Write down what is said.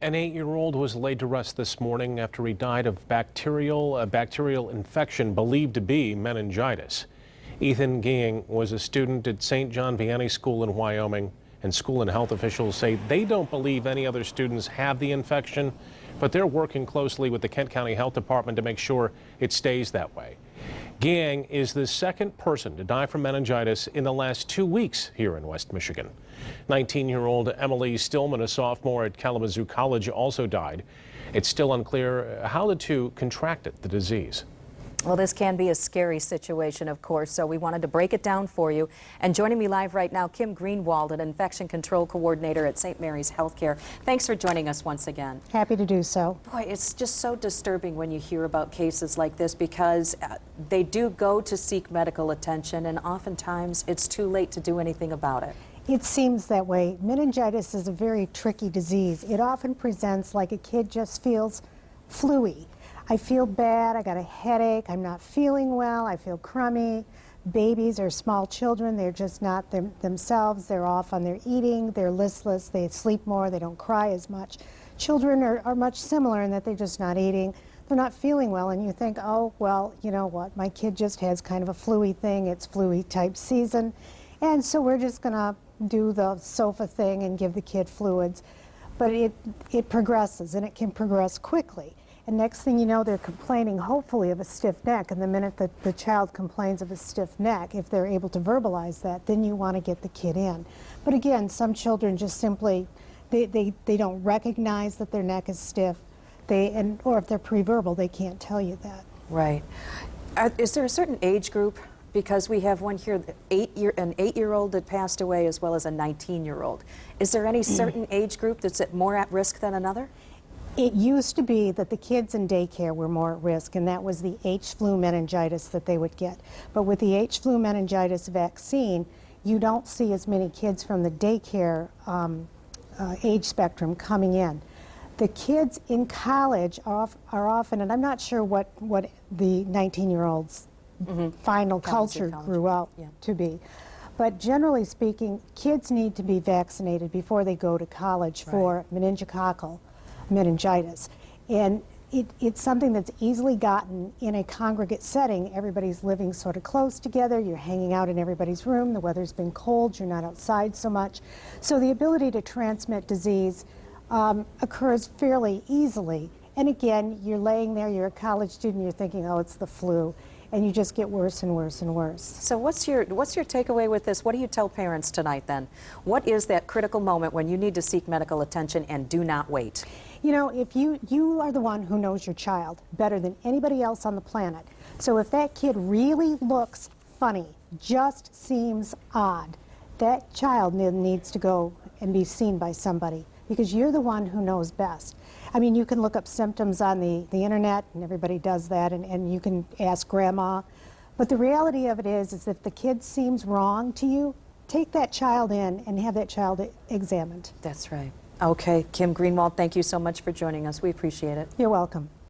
An 8-year-old was laid to rest this morning after he died of a bacterial infection believed to be meningitis. Ethan Ging was a student at St. John Vianney School in Wyoming, and school and health officials say they don't believe any other students have the infection, but they're working closely with the Kent County Health Department to make sure it stays that way. Ging is the second person to die from meningitis in the last 2 weeks here in West Michigan. 19-year-old Emily Stillman, a sophomore at Kalamazoo College, also died. It's still unclear how the two contracted the disease. Well, this can be a scary situation, of course, so we wanted to break it down for you. And joining me live right now, Kim Greenwald, an infection control coordinator at St. Mary's Healthcare. Thanks for joining us once again. Happy to do so. Boy, it's just so disturbing when you hear about cases like this because they do go to seek medical attention, and oftentimes it's too late to do anything about it. It seems that way. Meningitis is a very tricky disease. It often presents like a kid just feels flu-y. I feel bad, I got a headache, I'm not feeling well, I feel crummy. Babies or small children, they're just not themselves, they're off on their eating, they're listless, they sleep more, they don't cry as much. Children are much similar in that they're just not eating, they're not feeling well, and you think, oh, well, you know what, my kid just has kind of a flu-y thing, it's flu-y type season, and so we're just gonna do the sofa thing and give the kid fluids. But it progresses, and it can progress quickly. And next thing you know, they're complaining, hopefully, of a stiff neck. And the minute that the child complains of a stiff neck, if they're able to verbalize that, then you want to get the kid in. But again, some children just simply, they don't recognize that their neck is stiff. Or if they're pre-verbal, they can't tell you that. Right. Is there a certain age group? Because we have one here, an 8-year-old that passed away, as well as a 19-year-old. Is there any certain age group that's more at risk than another? It used to be that the kids in daycare were more at risk, and that was the H-flu meningitis that they would get. But with the H-flu meningitis vaccine, you don't see as many kids from the daycare age spectrum coming in. The kids in college are often, and I'm not sure what the 19-year-olds final culture grew out to be. But generally speaking, kids need to be vaccinated before they go to college for meningococcal meningitis. And it's something that's easily gotten in a congregate setting. Everybody's living sort of close together, you're hanging out in everybody's room, the weather's been cold, you're not outside so much. So the ability to transmit disease occurs fairly easily. And again, you're laying there, you're a college student, you're thinking, oh, it's the flu. And you just get worse and worse and worse. So what's your takeaway with this? What do you tell parents tonight then? What is that critical moment when you need to seek medical attention and do not wait? You know, if you are the one who knows your child better than anybody else on the planet. So if that kid really looks funny, just seems odd, that child needs to go and be seen by somebody, because you're the one who knows best. I mean, you can look up symptoms on the internet, and everybody does that, and you can ask grandma. But the reality of it is if the kid seems wrong to you, take that child in and have that child examined. That's right. Okay, Kim Greenwald, thank you so much for joining us. We appreciate it. You're welcome.